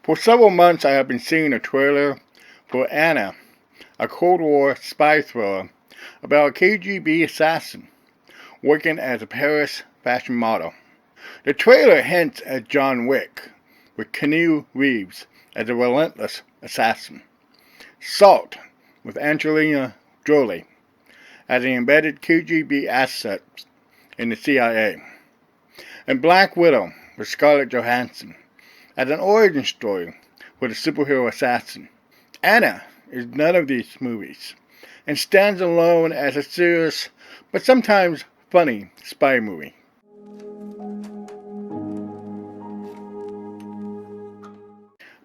For several months I have been seeing a trailer for Anna, a Cold War spy thriller about a KGB assassin working as a Paris fashion model. The trailer hints at John Wick, with Keanu Reeves as a relentless assassin, Salt with Angelina Jolie as an embedded KGB asset in the CIA, and Black Widow with Scarlett Johansson as an origin story for the superhero assassin. Anna is none of these movies and stands alone as a serious but sometimes funny spy movie.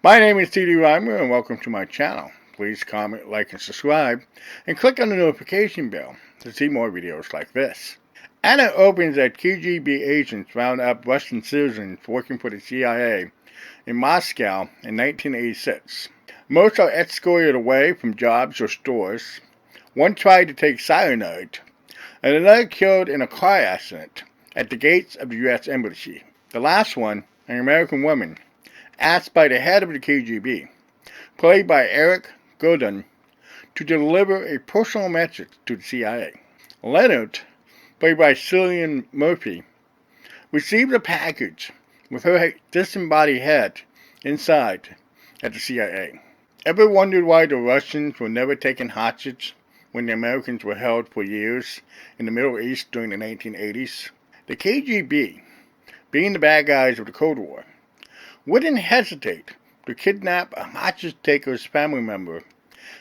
My name is T.D. Reimer and welcome to my channel. Please comment, like, and subscribe, and click on the notification bell to see more videos like this. Anna opens as KGB agents round up Russian citizens working for the CIA in Moscow in 1986. Most are escorted away from jobs or stores. One tried to take cyanide, and another killed in a car accident at the gates of the U.S. Embassy. The last one, an American woman, asked by the head of the KGB, played by Eric Godin, to deliver a personal message to the CIA. Leonard, played by Cillian Murphy, received a package with her disembodied head inside at the CIA. Ever wondered why the Russians were never taken hostage when the Americans were held for years in the Middle East during the 1980s? The KGB, being the bad guys of the Cold War, wouldn't hesitate to kidnap a hostage taker's family member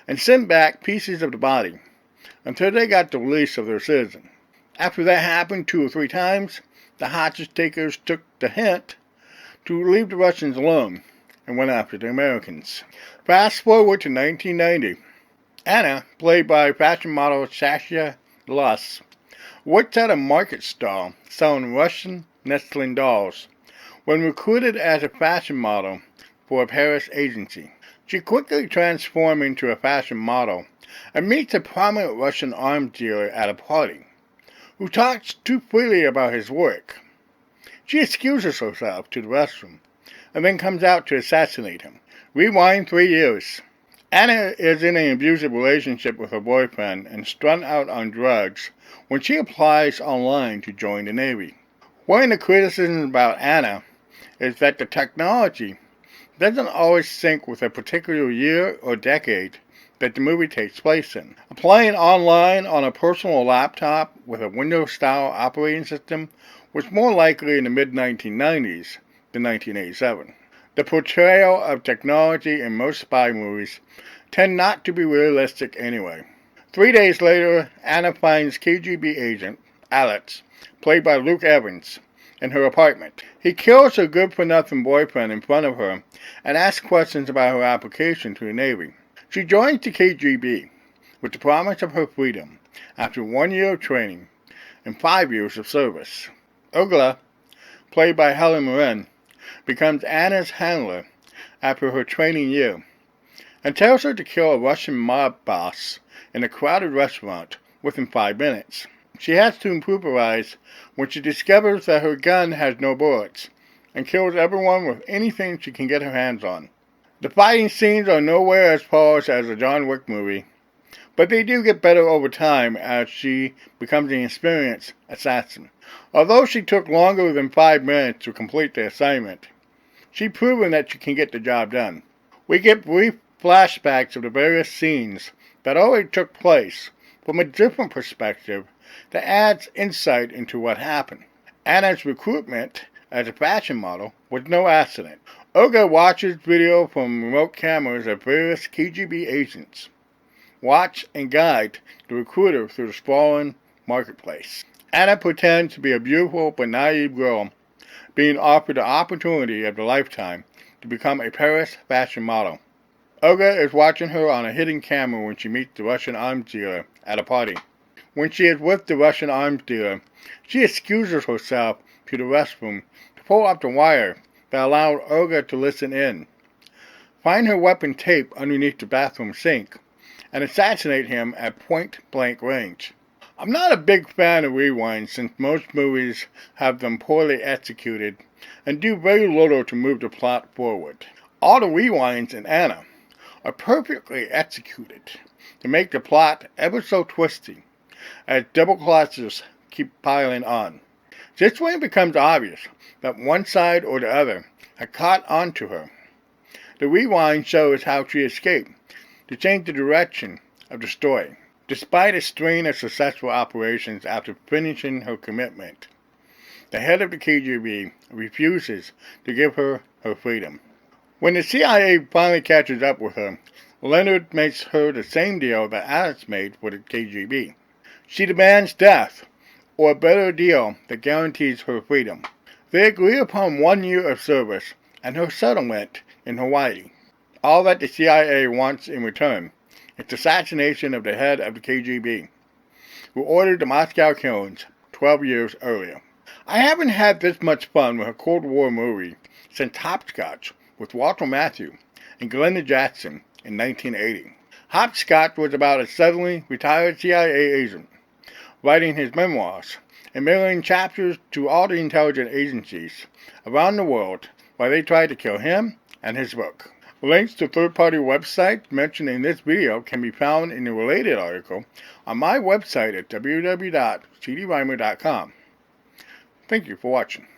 and send back pieces of the body until they got the release of their citizen. After that happened 2 or 3 times, the hostage takers took the hint to leave the Russians alone and went after the Americans. Fast forward to 1990. Anna, played by fashion model Sasha Luss, worked at a market stall selling Russian nesting dolls when recruited as a fashion model for a Paris agency. She quickly transformed into a fashion model and meets a prominent Russian arms dealer at a party, who talks too freely about his work. She excuses herself to the restroom and then comes out to assassinate him. Rewind 3 years. Anna is in an abusive relationship with her boyfriend and strung out on drugs when she applies online to join the Navy. One of the criticisms about Anna is that the technology doesn't always sync with a particular year or decade that the movie takes place in. Applying online on a personal laptop with a Windows-style operating system was more likely in the mid-1990s than 1987. The portrayal of technology in most spy movies tend not to be realistic anyway. 3 days later, Anna finds KGB agent Alex, played by Luke Evans, in her apartment. He kills her good-for-nothing boyfriend in front of her and asks questions about her application to the Navy. She joins the KGB with the promise of her freedom after 1 year of training and 5 years of service. Olga, played by Helen Mirren, becomes Anna's handler after her training year and tells her to kill a Russian mob boss in a crowded restaurant within 5 minutes. She has to improvise when she discovers that her gun has no bullets and kills everyone with anything she can get her hands on. The fighting scenes are nowhere as polished as a John Wick movie, but they do get better over time as she becomes an experienced assassin. Although she took longer than 5 minutes to complete the assignment, she's proven that she can get the job done. We get brief flashbacks of the various scenes that already took place from a different perspective that adds insight into what happened. Anna's recruitment as a fashion model was no accident. Olga watches video from remote cameras of various KGB agents watch and guide the recruiter through the sprawling marketplace. Anna pretends to be a beautiful but naive girl being offered the opportunity of a lifetime to become a Paris fashion model. Olga is watching her on a hidden camera when she meets the Russian arms dealer at a party. When she is with the Russian arms dealer, she excuses herself to the restroom to pull up the wire that allowed Olga to listen in, find her weapon tape underneath the bathroom sink, and assassinate him at point-blank range. I'm not a big fan of rewinds since most movies have them poorly executed and do very little to move the plot forward. All the rewinds in Anna are perfectly executed to make the plot ever so twisty as double clutches keep piling on. Just when it becomes obvious that one side or the other had caught on to her, the rewind shows how she escaped to change the direction of the story, despite a string of successful operations after finishing her commitment. The head of the KGB refuses to give her her freedom. When the CIA finally catches up with her, Leonard makes her the same deal that Alice made for the KGB. She demands death, or a better deal that guarantees her freedom. They agree upon 1 year of service and her settlement in Hawaii. All that the CIA wants in return is the assassination of the head of the KGB, who ordered the Moscow killings 12 years earlier. I haven't had this much fun with a Cold War movie since Hopscotch with Walter Matthau and Glenda Jackson in 1980. Hopscotch was about a suddenly retired CIA agent writing his memoirs and mailing chapters to all the intelligence agencies around the world while they tried to kill him and his book. Links to third-party websites mentioned in this video can be found in the related article on my website at www.cdreimer.com. Thank you for watching.